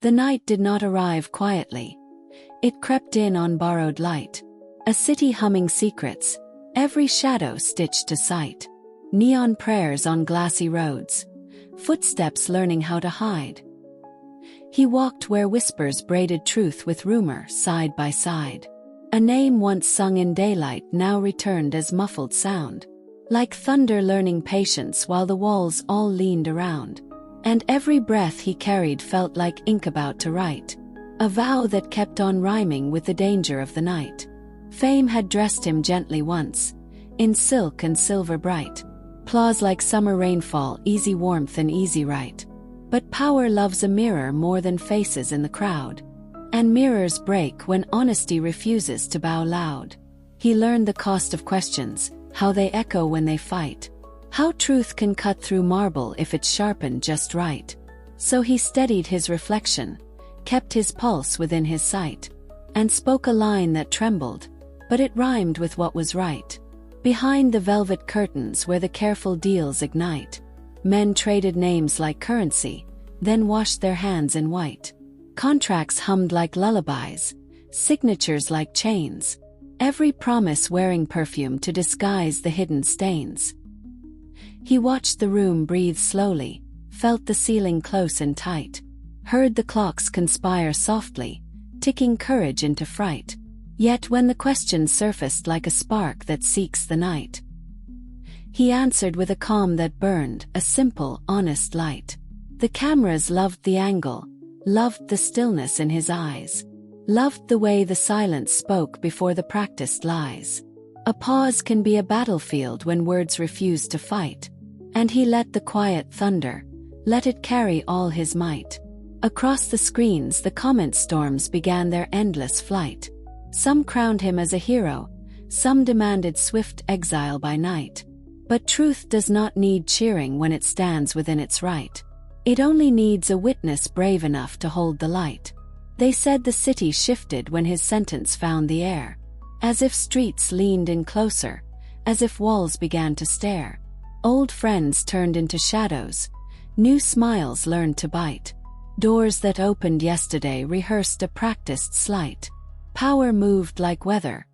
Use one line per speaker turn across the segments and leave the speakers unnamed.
The night did not arrive quietly. It crept in on borrowed light. A city humming secrets, every shadow stitched to sight. Neon prayers on glassy roads, footsteps learning how to hide. He walked where whispers braided truth with rumor side by side. A name once sung in daylight now returned as muffled sound. Like thunder learning patience while the walls all leaned around. And every breath he carried felt like ink about to write. A vow that kept on rhyming with the danger of the night. Fame had dressed him gently once, in silk and silver bright. Claws like summer rainfall, easy warmth and easy right. But power loves a mirror more than faces in the crowd. And mirrors break when honesty refuses to bow loud. He learned the cost of questions, how they echo when they fight. How truth can cut through marble if it's sharpened just right. So he steadied his reflection, kept his pulse within his sight, and spoke a line that trembled, but it rhymed with what was right. Behind the velvet curtains where the careful deals ignite, men traded names like currency, then washed their hands in white. Contracts hummed like lullabies, signatures like chains, every promise wearing perfume to disguise the hidden stains. He watched the room breathe slowly, felt the ceiling close and tight, heard the clocks conspire softly, ticking courage into fright. Yet when the question surfaced like a spark that seeks the night, he answered with a calm that burned, a simple, honest light. The cameras loved the angle, loved the stillness in his eyes, loved the way the silence spoke before the practiced lies. A pause can be a battlefield when words refuse to fight, and he let the quiet thunder, let it carry all his might. Across the screens the comment storms began their endless flight. Some crowned him as a hero, some demanded swift exile by night. But truth does not need cheering when it stands within its right. It only needs a witness brave enough to hold the light. They said the city shifted when his sentence found the air. As if streets leaned in closer, as if walls began to stare. Old friends turned into shadows, new smiles learned to bite. Doors that opened yesterday rehearsed a practiced slight. Power moved like weather,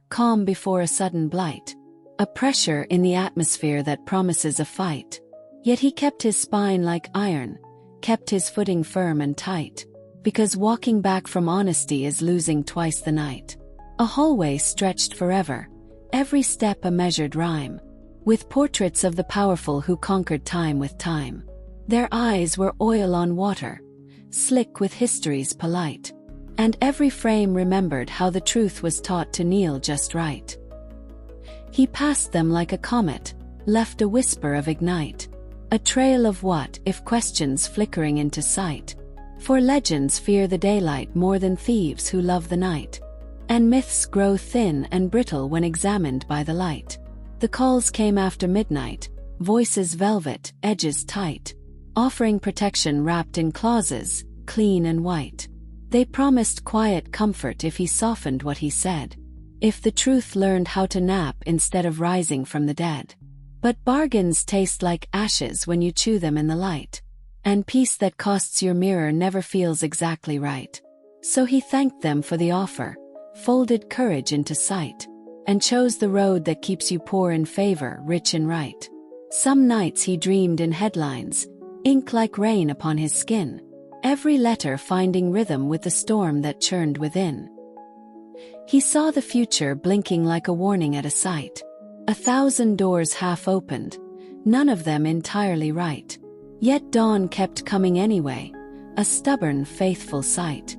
calm before a sudden blight. A pressure in the atmosphere that promises a fight. Yet he kept his spine like iron, kept his footing firm and tight. Because walking back from honesty is losing twice the night. A hallway stretched forever, every step a measured rhyme. With portraits of the powerful who conquered time with time. Their eyes were oil on water, slick with history's polite. And every frame remembered how the truth was taught to kneel just right. He passed them like a comet, left a whisper of ignite. A trail of what if questions flickering into sight. For legends fear the daylight more than thieves who love the night. And myths grow thin and brittle when examined by the light. The calls came after midnight, voices velvet, edges tight. Offering protection wrapped in clauses, clean and white. They promised quiet comfort if he softened what he said. If the truth learned how to nap instead of rising from the dead. But bargains taste like ashes when you chew them in the light. And peace that costs your mirror never feels exactly right. So he thanked them for the offer, folded courage into sight, and chose the road that keeps you poor in favor, rich in right. Some nights he dreamed in headlines, ink like rain upon his skin. Every letter finding rhythm with the storm that churned within. He saw the future blinking like a warning at a sight. 1,000 doors half opened, none of them entirely right. Yet dawn kept coming anyway, a stubborn, faithful sight.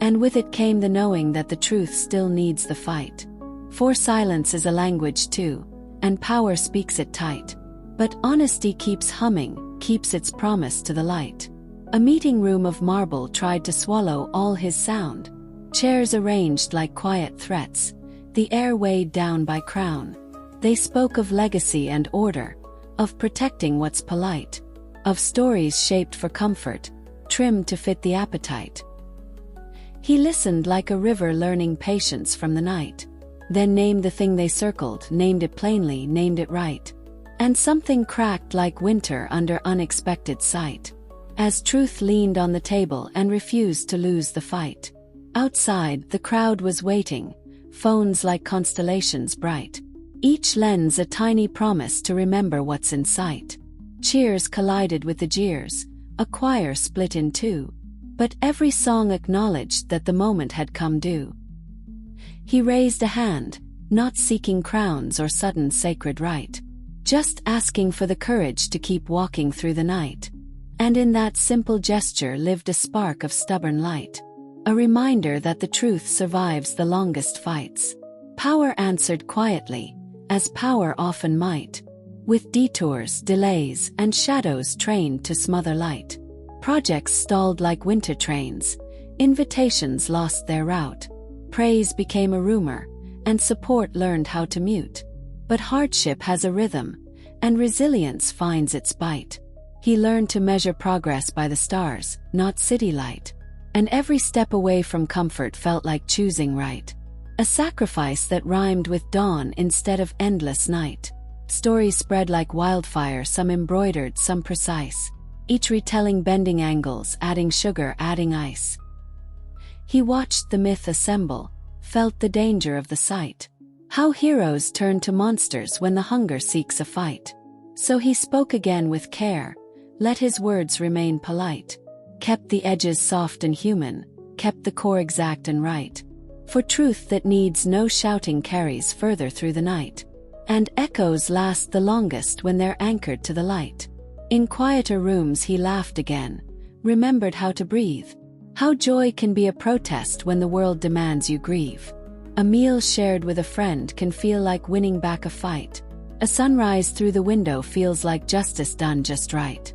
And with it came the knowing that the truth still needs the fight. For silence is a language too, and power speaks it tight. But honesty keeps humming, keeps its promise to the light. A meeting room of marble tried to swallow all his sound. Chairs arranged like quiet threats, the air weighed down by crown. They spoke of legacy and order, of protecting what's polite, of stories shaped for comfort, trimmed to fit the appetite. He listened like a river learning patience from the night. Then named the thing they circled, named it plainly, named it right. And something cracked like winter under unexpected sight. as truth leaned on the table and refused to lose the fight. Outside, the crowd was waiting, phones like constellations bright. Each lens a tiny promise to remember what's in sight. Cheers collided with the jeers, a choir split in two. But every song acknowledged that the moment had come due. He raised a hand, not seeking crowns or sudden sacred right, just asking for the courage to keep walking through the night. And in that simple gesture lived a spark of stubborn light, a reminder that the truth survives the longest fights. Power answered quietly, as power often might, with detours, delays, and shadows trained to smother light. Projects stalled like winter trains, invitations lost their route, praise became a rumor, and support learned how to mute. But hardship has a rhythm, and resilience finds its bite. He learned to measure progress by the stars, not city light, and every step away from comfort felt like choosing right. A sacrifice that rhymed with dawn instead of endless night. Stories spread like wildfire, some embroidered, some precise, each retelling bending angles, adding sugar, adding ice. He watched the myth assemble, felt the danger of the sight. How heroes turn to monsters when the hunger seeks a fight. So he spoke again with care, let his words remain polite. Kept the edges soft and human, kept the core exact and right. For truth that needs no shouting carries further through the night. And echoes last the longest when they're anchored to the light. In quieter rooms he laughed again, remembered how to breathe. How joy can be a protest when the world demands you grieve. A meal shared with a friend can feel like winning back a fight. A sunrise through the window feels like justice done just right.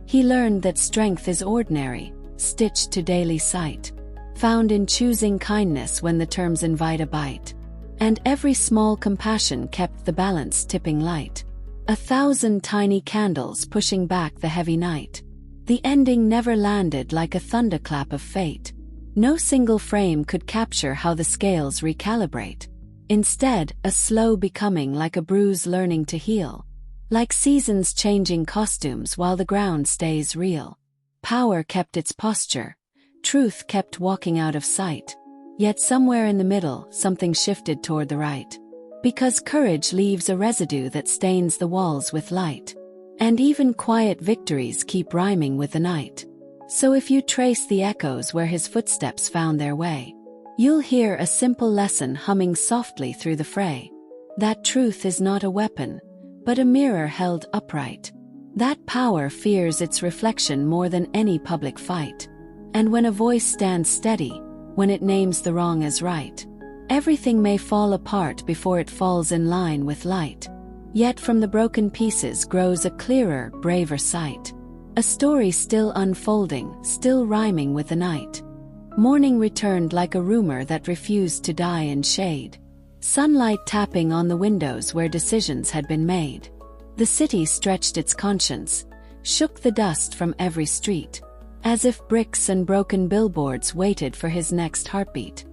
He learned that strength is ordinary, stitched to daily sight, found in choosing kindness when the terms invite a bite. And every small compassion kept the balance tipping light. 1,000 tiny candles pushing back the heavy night. The ending never landed like a thunderclap of fate. No single frame could capture how the scales recalibrate. Instead, a slow becoming, like a bruise learning to heal. Like seasons changing costumes while the ground stays real. Power kept its posture. Truth kept walking out of sight. Yet somewhere in the middle, something shifted toward the right. Because courage leaves a residue that stains the walls with light. And even quiet victories keep rhyming with the night. So if you trace the echoes where his footsteps found their way, you'll hear a simple lesson humming softly through the fray. That truth is not a weapon, but a mirror held upright. That power fears its reflection more than any public fight. And when a voice stands steady, when it names the wrong as right, everything may fall apart before it falls in line with light. Yet from the broken pieces grows a clearer, braver sight. A story still unfolding, still rhyming with the night. Morning returned like a rumor that refused to die in shade. Sunlight tapping on the windows where decisions had been made. The city stretched its conscience, shook the dust from every street, as if bricks and broken billboards waited for his next heartbeat.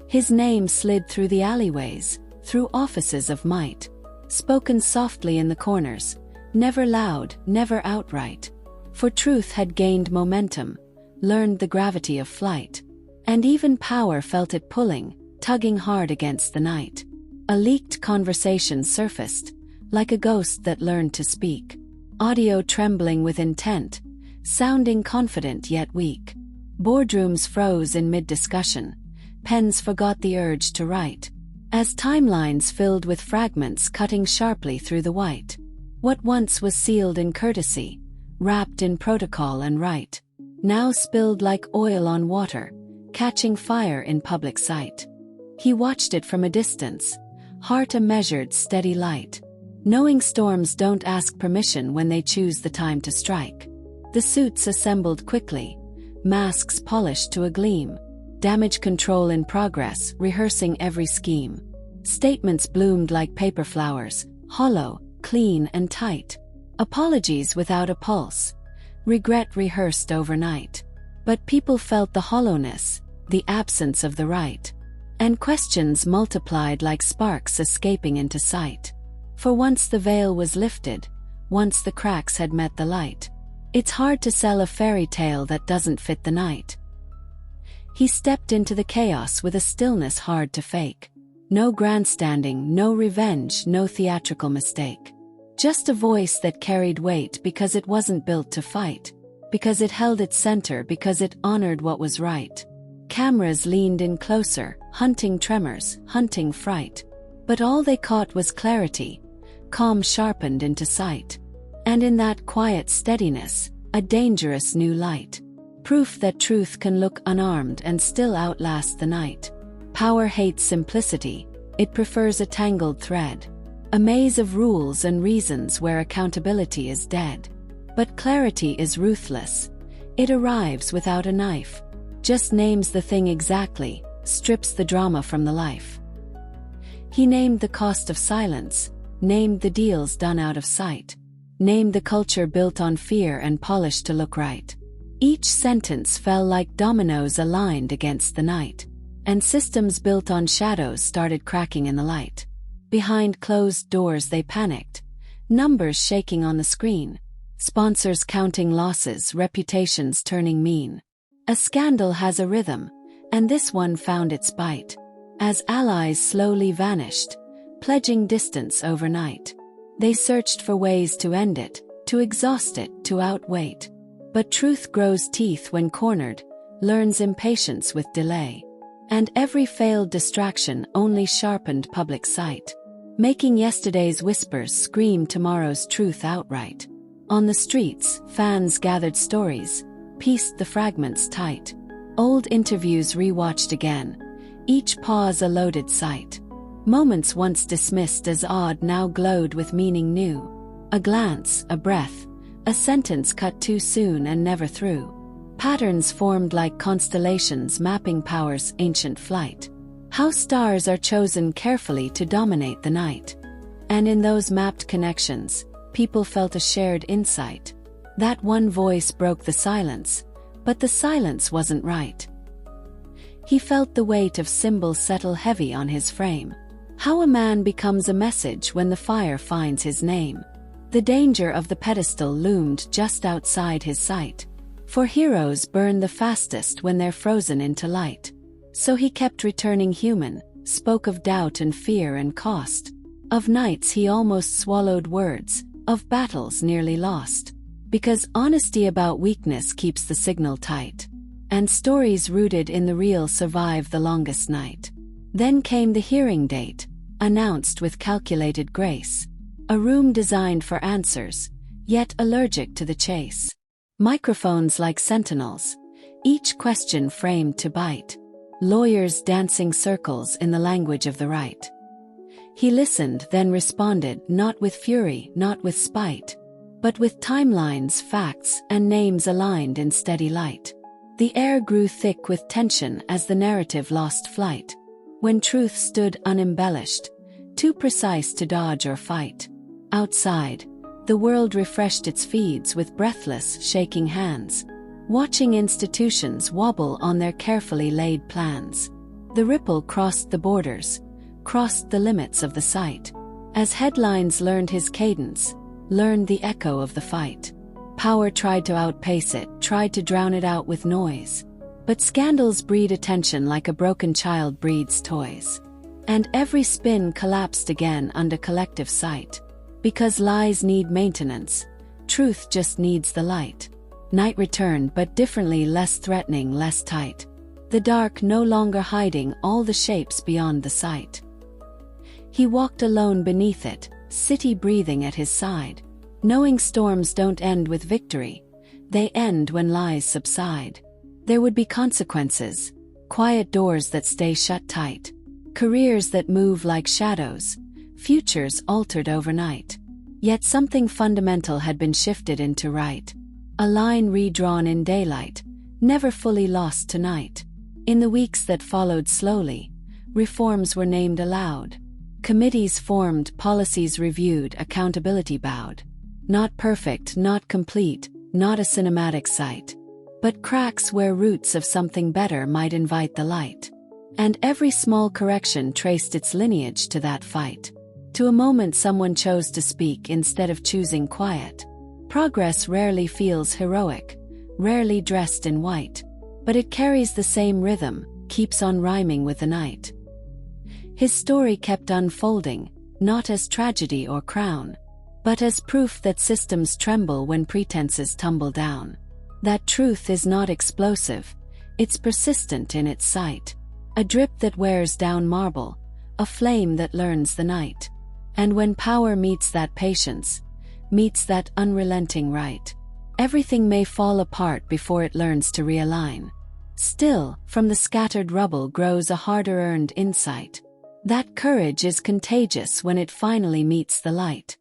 His name slid through the alleyways, through offices of might, spoken softly in the corners, never loud, never outright. For truth had gained momentum, learned the gravity of flight, and even power felt it pulling, tugging hard against the night. A leaked conversation surfaced, like a ghost that learned to speak, audio trembling with intent, sounding confident yet weak. Boardrooms froze in mid-discussion, pens forgot the urge to write, as timelines filled with fragments cutting sharply through the white. What once was sealed in courtesy, wrapped in protocol and right, now spilled like oil on water, catching fire in public sight. He watched it from a distance, heart a measured, steady light, knowing storms don't ask permission when they choose the time to strike. The suits assembled quickly, masks polished to a gleam, damage control in progress, rehearsing every scheme. Statements bloomed like paper flowers, hollow, clean and tight. Apologies without a pulse, regret rehearsed overnight. But people felt the hollowness, the absence of the right. And questions multiplied like sparks escaping into sight. For once the veil was lifted, once the cracks had met the light. It's hard to sell a fairy tale that doesn't fit the night. He stepped into the chaos with a stillness hard to fake. No grandstanding, no revenge, no theatrical mistake. Just a voice that carried weight because it wasn't built to fight. Because it held its center, because it honored what was right. Cameras leaned in closer, hunting tremors, hunting fright. But all they caught was clarity, calm sharpened into sight. And in that quiet steadiness, a dangerous new light. Proof that truth can look unarmed and still outlast the night. Power hates simplicity, it prefers a tangled thread. A maze of rules and reasons where accountability is dead. But clarity is ruthless. It arrives without a knife. Just names the thing exactly, strips the drama from the life. He named the cost of silence, named the deals done out of sight, named the culture built on fear and polished to look right. Each sentence fell like dominoes aligned against the night, and systems built on shadows started cracking in the light. Behind closed doors they panicked, numbers shaking on the screen, sponsors counting losses, reputations turning mean. A scandal has a rhythm, and this one found its bite, as allies slowly vanished, pledging distance overnight. They searched for ways to end it, to exhaust it, to outwait. But truth grows teeth when cornered, learns impatience with delay. And every failed distraction only sharpened public sight, making yesterday's whispers scream tomorrow's truth outright. On the streets, fans gathered stories, pieced the fragments tight. Old interviews rewatched again, each pause a loaded sight. Moments once dismissed as odd now glowed with meaning new. A glance, a breath, a sentence cut too soon and never through. Patterns formed like constellations mapping power's ancient flight. How stars are chosen carefully to dominate the night. And in those mapped connections, people felt a shared insight. That one voice broke the silence, but the silence wasn't right. He felt the weight of symbols settle heavy on his frame. How a man becomes a message when the fire finds his name. The danger of the pedestal loomed just outside his sight. For heroes burn the fastest when they're frozen into light. So he kept returning human, spoke of doubt and fear and cost. Of nights he almost swallowed words, of battles nearly lost. Because honesty about weakness keeps the signal tight. And stories rooted in the real survive the longest night. Then came the hearing date, announced with calculated grace. A room designed for answers, yet allergic to the chase. Microphones like sentinels, each question framed to bite. Lawyers dancing circles in the language of the right. He listened, then responded, not with fury, not with spite, but with timelines, facts, and names aligned in steady light. The air grew thick with tension as the narrative lost flight. When truth stood unembellished, too precise to dodge or fight. Outside, the world refreshed its feeds with breathless, shaking hands, watching institutions wobble on their carefully laid plans. The ripple crossed the borders, crossed the limits of the sight, as headlines learned his cadence, learned the echo of the fight. Power tried to outpace it, tried to drown it out with noise. But scandals breed attention like a broken child breeds toys. And every spin collapsed again under collective sight. Because lies need maintenance, truth just needs the light. Night returned, but differently, less threatening, less tight. The dark no longer hiding all the shapes beyond the sight. He walked alone beneath it, city breathing at his side, knowing storms don't end with victory, they end when lies subside. There would be consequences, quiet doors that stay shut tight, careers that move like shadows, futures altered overnight. Yet something fundamental had been shifted into right. A line redrawn in daylight, never fully lost tonight. In the weeks that followed slowly, reforms were named aloud. Committees formed, policies reviewed, accountability bowed. Not perfect, not complete, not a cinematic sight. But cracks where roots of something better might invite the light. And every small correction traced its lineage to that fight. To a moment someone chose to speak instead of choosing quiet. Progress rarely feels heroic, rarely dressed in white, but it carries the same rhythm, keeps on rhyming with the night. His story kept unfolding, not as tragedy or crown, but as proof that systems tremble when pretenses tumble down. That truth is not explosive, it's persistent in its sight. A drip that wears down marble, a flame that learns the night. And when power meets that patience, meets that unrelenting right, everything may fall apart before it learns to realign. Still, from the scattered rubble grows a harder-earned insight. That courage is contagious when it finally meets the light.